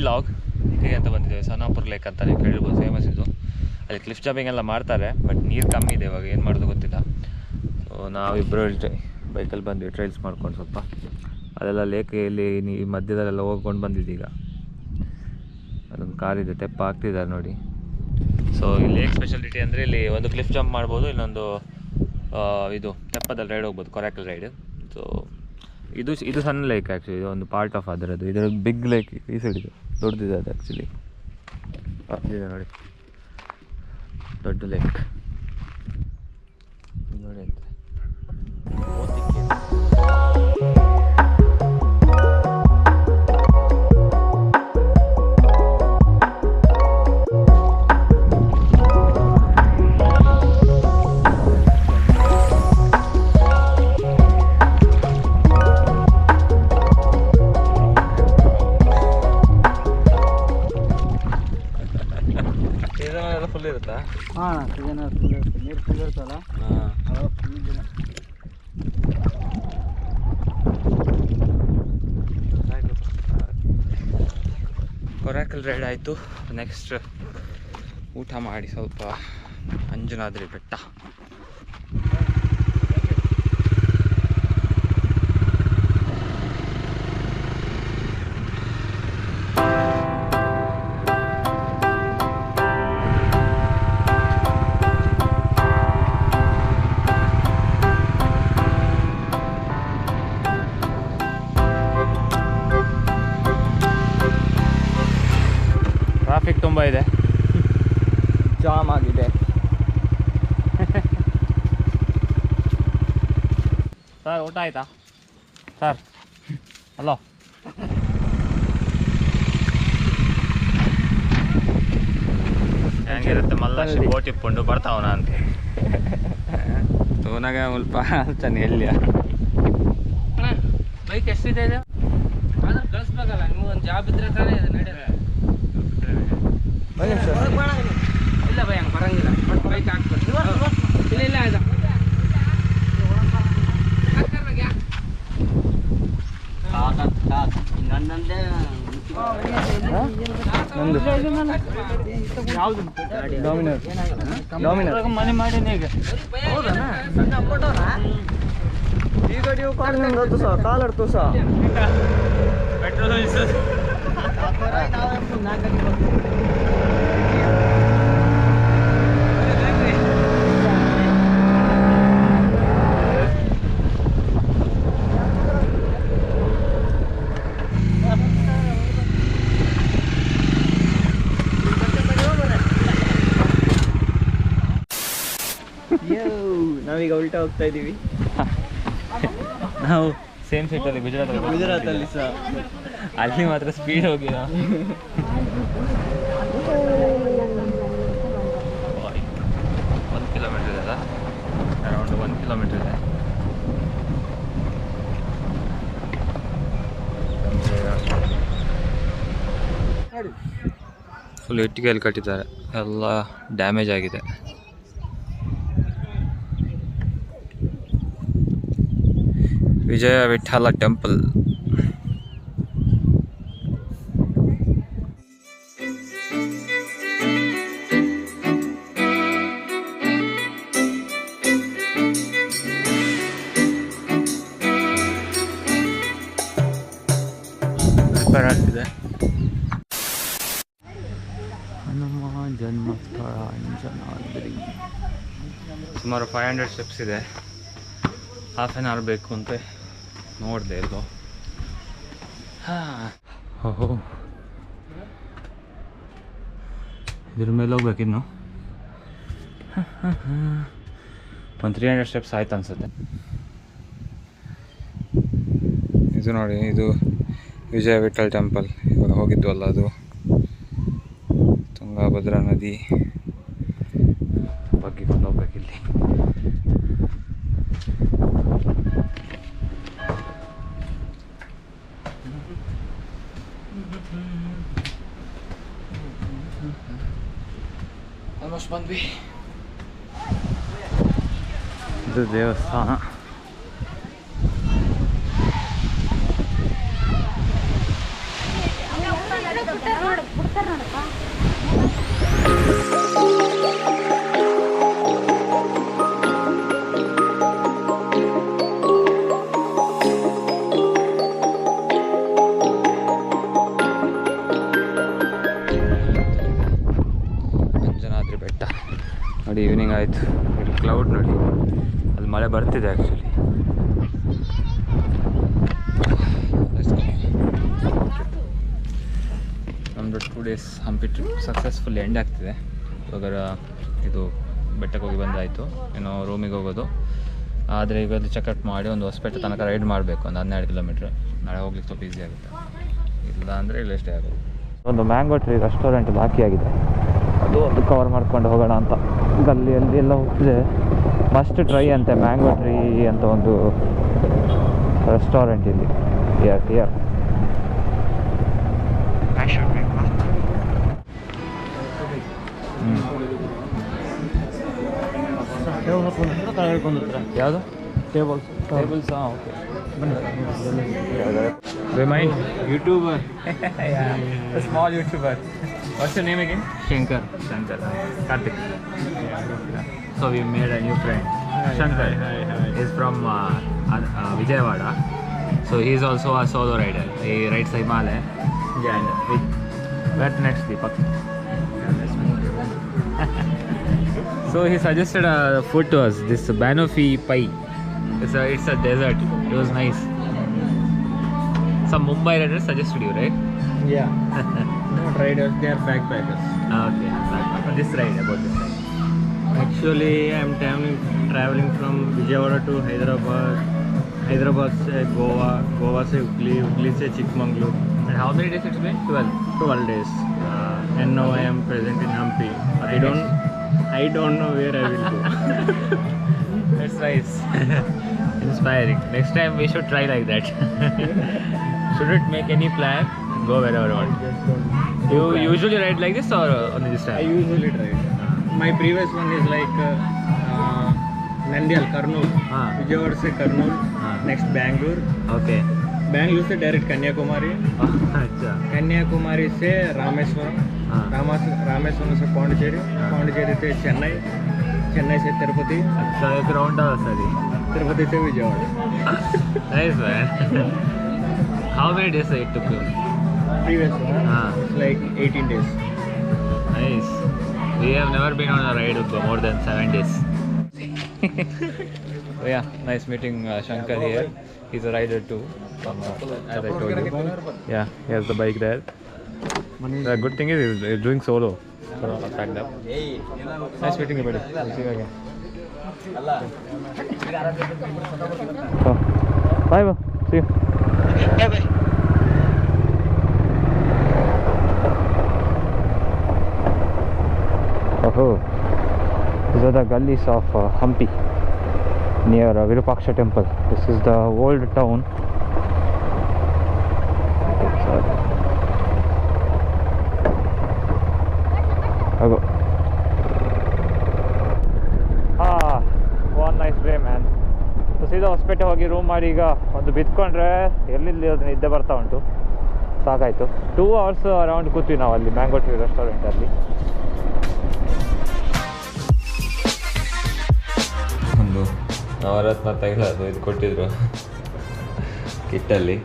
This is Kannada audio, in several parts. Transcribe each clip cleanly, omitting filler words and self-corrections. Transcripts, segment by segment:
ಲಾಗ್ ಹೀಗೆ ಅಂತ ಬಂದಿದ್ದೇವೆ. ಸನಾಪುರ್ ಲೇಕ್ ಅಂತ ನೀವು ಕೇಳಿರ್ಬೋದು, ಫೇಮಸ್ ಇದು. ಅಲ್ಲಿ ಕ್ಲಿಫ್ ಜಂಪಿಂಗ್ ಎಲ್ಲ ಮಾಡ್ತಾರೆ, ಬಟ್ ನೀರು ಕಮ್ಮಿ ಇದೆ ಇವಾಗ, ಏನು ಮಾಡೋದು ಗೊತ್ತಿಲ್ಲ. ಸೊ ನಾವಿಬ್ಬರು ಬೈಕಲ್ಲಿ ಬಂದ್ವಿ ಟ್ರೈಲ್ಸ್ ಮಾಡ್ಕೊಂಡು. ಸ್ವಲ್ಪ ಅದೆಲ್ಲ ಲೇಕಲ್ಲಿ ಈ ಮಧ್ಯದಲ್ಲೆಲ್ಲ ಹೋಗ್ಕೊಂಡು ಬಂದಿದ್ದೀಗ. ಅದೊಂದು ಕಾರಿದೆ, ತೆಪ್ಪ ಹಾಕ್ತಿದ್ದಾರೆ ನೋಡಿ. ಸೊ ಈ ಲೇಕ್ ಸ್ಪೆಷಾಲಿಟಿ ಅಂದರೆ ಇಲ್ಲಿ ಒಂದು ಕ್ಲಿಫ್ ಜಂಪ್ ಮಾಡ್ಬೋದು, ಇನ್ನೊಂದು ಇದು ತೆಪ್ಪದಲ್ಲಿ ರೈಡ್ ಹೋಗ್ಬೋದು, ಕೊರಾಕಲ್ ರೈಡ್. ಸೊ ಇದು ಸಣ್ಣ ಲೇಕ್ ಆ್ಯಕ್ಚುಲಿ, ಇದು ಒಂದು ಪಾರ್ಟ್ ಆಫ್ ಅದರದ್ದು. ಇದರ ಬಿಗ್ ಲೇಕ್ ಈ ಸೈಡ್ ಇದೆ, ದೊಡ್ಡದಿದೆ ಅದು ಆ್ಯಕ್ಚುಲಿ. ಇದೆ ನೋಡಿ, ದೊಡ್ಡ ಲೇಕ್ ನೋಡಿ ಅಂತ. ಫುಲ್ ಇರುತ್ತಾ? ಹಾಂ, ಸೀಸನ್ ಫುಲ್ ಇರುತ್ತೆ, ನೀರು ಫುಲ್ ಇರುತ್ತಲ್ಲ. ಹಾಂ, ಫುಲ್ ದಿನ ಕೊರಾಕಲ್ ರೈಡ್ ಆಯಿತು. ನೆಕ್ಸ್ಟ್ ಊಟ ಮಾಡಿ ಸ್ವಲ್ಪ ಅಂಜನಾದ್ರಿ ಬೆಟ್ಟ. ಟ್ರಾಫಿಕ್ ತುಂಬ ಇದೆ, ಜಾಮ್ ಆಗಿದೆ. ಸರ್ ಊಟ ಆಯಿತಾ ಸರ್? ಹಲೋ, ಹೆಂಗಿರುತ್ತೆ ಮಲ್ಲಾಶಿ ಬೋಟ್ ಇಟ್ಕೊಂಡು ಬರ್ತಾವನ ಅಂತ ತೋನಾಗ ಸ್ವಲ್ಪ ಅಲ್ತಾನೆ ಎಲ್ಲಿಯ ಬೈಕ್ ಎಷ್ಟಿದೆ ಇದು? ಆದ್ರೆ ಕಳಿಸ್ಬೇಕಲ್ಲ, ನಿಮ್ಗೊಂದು ಜಾಬ್ ಇದ್ರೆ ತಾನೇ ಇದು ನಡೆಯೋದು. ಇಲ್ಲ ಬೈ, ಹಂಗೆ ಬರಂಗಿಲ್ಲ, ಬಟ್ ಬೈಕ್ ಹಾಕ್ಬೇಕು. ಇಲ್ಲ ಇಲ್ಲ ಇದು ಮನೆ ಮಾಡೀನಿ ಈಗ. ಈಗ ನೀವು ಕಾಡಿನಿಂದ ಸಹ ಕಾಲಡ್ತು ಸಹ ಪೆಟ್ರೋಲ್ ನಾವೀಗ ಉಲ್ಟಾ ಹೋಗ್ತಾ ಇದೀವಿ. ನಾವು ಸೇಮ್ ಸೈಟಲ್ಲಿ ಗುಜರಾತಲ್ಲಿ ಸಹ ಅಲ್ಲಿ ಮಾತ್ರ ಸ್ಪೀಡ್ ಹೋಗಿ 1 ಕಿಲೋಮೀಟರ್ ಇದೆ ಅಲ್ಲ, ಅರೌಂಡ್ 1 ಕಿಲೋಮೀಟರ್ ಇದೆ. ಫುಲ್ ಇಟ್ಟಿಗೆಯಲ್ಲಿ ಕಟ್ಟಿದ್ದಾರೆ, ಎಲ್ಲ ಡ್ಯಾಮೇಜ್ ಆಗಿದೆ. ವಿಜಯ ವಿಠಲ ಟೆಂಪಲ್. ರಿಪೇರ್ ಆಗ್ತಿದೆ. ಹನುಮ ಜನ್ಮಸ್ಥಳ ಅಂಜನಾದ್ರಿ. ಸುಮಾರು 500 ಸ್ಟೆಪ್ಸ್ ಇದೆ. ಹಾಫ್ ಆನ್ ಅವರ್ ಬೇಕು ಅಂತ ನೋಡಿದೆ ಎಲ್ಲೋ. ಓಹೋ, ಇದ್ರ ಮೇಲೆ ಹೋಗ್ಬೇಕಿನ್ನು. ಒಂದು 300 ಸ್ಟೆಪ್ಸ್ ಆಯ್ತು ಅನ್ಸುತ್ತೆ. ಇದು ನೋಡಿ, ಇದು ವಿಜಯ ವಿಠಲ್ ಟೆಂಪಲ್. ಇವಾಗ ಹೋಗಿದ್ವಲ್ಲ ಅದು, ತುಂಗಭದ್ರಾ ನದಿ ಬಗ್ಗಿಕೊಂಡು ಹೋಗ್ಬೇಕಿಲ್ಲಿ. ಆಲ್ಮೋಸ್ಟ್ ಬಂದ್ವಿ. ಇದು ದೇವಸ್ಥಾನ. ಅಂಜನಾದ್ರಿ ಬೆಟ್ಟ ನೋಡಿ, ಈವ್ನಿಂಗ್ ಆಯಿತು. ಇಲ್ಲಿ ಕ್ಲೌಡ್ ನೋಡಿ, ಅಲ್ಲಿ ಮಳೆ ಬರ್ತಿದೆ ಆ್ಯಕ್ಚುಲಿ. ನಮ್ಮದು 2 days Hampi trip successful end ಆಗ್ತಿದೆ. ಇವಾಗ ಇದು ಬೆಟ್ಟಕ್ಕೆ ಹೋಗಿ ಬಂದಾಯಿತು, ಏನೋ ರೂಮಿಗೆ ಹೋಗೋದು. ಆದರೆ ಇವತ್ತು ಚೆಕ್ಔಟ್ ಮಾಡಿ ಒಂದು ಹೊಸಪೇಟೆ ತನಕ ರೈಡ್ ಮಾಡಬೇಕು, ಒಂದು 12 ಕಿಲೋಮೀಟ್ರ್. ನಾಳೆ ಹೋಗ್ಲಿಕ್ಕೆ ಸ್ವಲ್ಪ ಈಸಿ ಆಗುತ್ತೆ, ಇಲ್ಲ ಅಂದರೆ ಇಲ್ಲೇ ಸ್ಟೇ ಆಗೋದು. ಒಂದು ಮ್ಯಾಂಗೋ ಟ್ರೀ ರೆಸ್ಟೋರೆಂಟ್ ಬಾಕಿ ಆಗಿದೆ, ಅದು ಒಂದು ಕವರ್ ಮಾಡ್ಕೊಂಡು ಹೋಗೋಣ ಅಂತ. ಗಲ್ಲಿಯಲ್ಲಿ ಎಲ್ಲ ಹೋಗ್ತಿದೆ. ಮಸ್ಟ್ ಟ್ರೈ ಅಂತೆ ಮ್ಯಾಂಗೋ ಟ್ರೀ ಅಂತ ಒಂದು ರೆಸ್ಟೋರೆಂಟ್ ಇಲ್ಲಿ. ಹಿಯರ್ ಯಾವುದು tables? Okay, remind YouTuber. Small YouTuber. What's your name again? Shankar. Karthik. So we made a new friend, Shankar. He's from Vijayawada. So he is also a solo rider. He rides Himalaya. Yeah. And where next, Deepak? So he suggested a food to us, this banoffee pie. It's a dessert. It was nice. Some Mumbai riders suggested you, right? Yeah. Not riders, they are backpackers. Okay. This ride, about this ride. Actually, I'm traveling from Vijayawada to Hyderabad. Hyderabad se Goa, Goa se Hubli se Chikmagalur. And how many days it's been? 12 days. And now I am present in Hampi. I don't know where I will go. That's nice. Inspiring. Next time we should try like that. Shouldn't make any plan, go wherever you want. You usually ride like this or only this time? I usually ride. My previous one is like Nandyal, Kurnool. Vijayawada se Kurnool. Next Bangalore. Okay. Bangalore से डायरेक्ट कन्याकुमारी. अच्छा. कन्याकुमारी से रामेश्वरम. रामेश्वरम से पौंडीचेरी. पौंडीचेरी से चेन्नई. चेन्नई से तिरुपति. अच्छा, एक राउंड था सर. तिरुपति से Vijayawada. Nice man. How many days it took you? Previous one. It's like 18 days. Nice. We have never been on a ride with more than 7 days. So yeah, nice meeting Shankar here. He's a rider too, as I told you. Yeah, he has the bike there. The good thing is he's doing solo. So packed up. Nice meeting you, buddy. We'll see you again. So, bye, bye. See you. Bye bye. Oh, these are the gullies of Hampi near Virupaksha temple. This is the old town. Go. One nice way, man. So ಸೀದಾ ಹೊಸಪೇಟೆ ಹೋಗಿ ರೂಮ್ ಮಾಡಿ ಈಗ ಒಂದು ಬಿದ್ಕೊಂಡ್ರೆ ಎಲ್ಲಿಲ್ಲಿ ಅದು ನಿದ್ದೆ ಬರ್ತಾ ಉಂಟು, ಸಾಕಾಯಿತು. 2 hours ಅರೌಂಡ್ ಕೂತ್ವಿ ನಾವು ಅಲ್ಲಿ ಮ್ಯಾಂಗೋ ಟ್ರೀ ರೆಸ್ಟೋರೆಂಟಲ್ಲಿ. ಒಂದು ನವರತ್ನ ತೈಲ ಅದು ಇದು ಕೊಟ್ಟಿದ್ರು ಕಿಟ್ಟಲ್ಲಿ,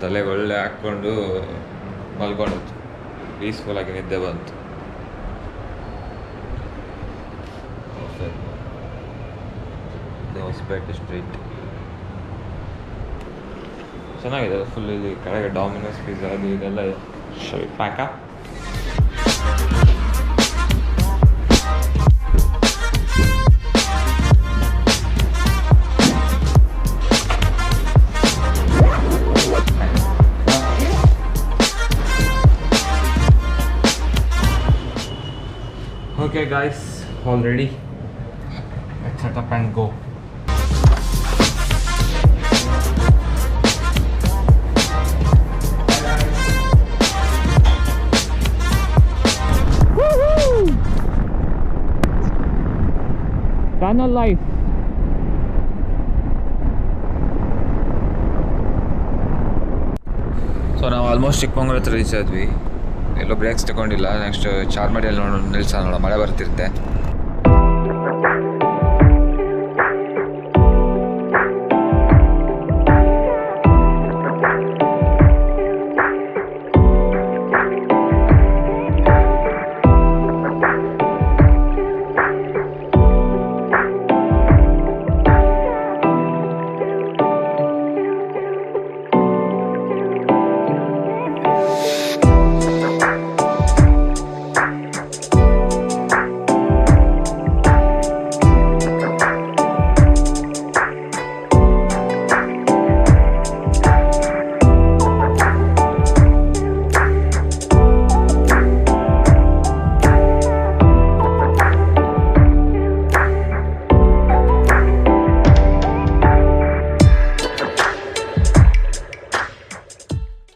ತಲೆಗೆ ಒಳ್ಳೆ ಹಾಕ್ಕೊಂಡು ಮಲ್ಕೊಂಡದ್ದು, ಪೀಸ್ಫುಲ್ಲಾಗಿ ನಿದ್ದೆ ಬಂತು. ಹೊಸಪೇಟೆ ಸ್ಟ್ರೀಟ್ ಚೆನ್ನಾಗಿದೆ, ಫುಲ್ ಇಲ್ಲಿ ಕೆಳಗೆ ಡಾಮಿನೋಸ್ ಪಿಜ್ಜಾ ಅದು ಇದೆಲ್ಲ ಪ್ಯಾಕ. Okay guys, all ready? Let's set up and go. Tunnel life. So ನಾವು ಆಲ್ಮೋಸ್ಟ್ ಚಿಕ್ಕಮಂಗ್ಳೂರ್ ಹತ್ರ ರೀಚ್ ಆದ್ವಿ. ಎಲ್ಲೋ ಬ್ರೇಕ್ಸ್ ತಗೊಂಡಿಲ್ಲ. ನೆಕ್ಸ್ಟ್ ಚಾರ್ಮಡಿಯಲ್ಲಿ ನಿಲ್ಸ ನೋಡ, ಮಳೆ ಬರ್ತಿರುತ್ತೆ.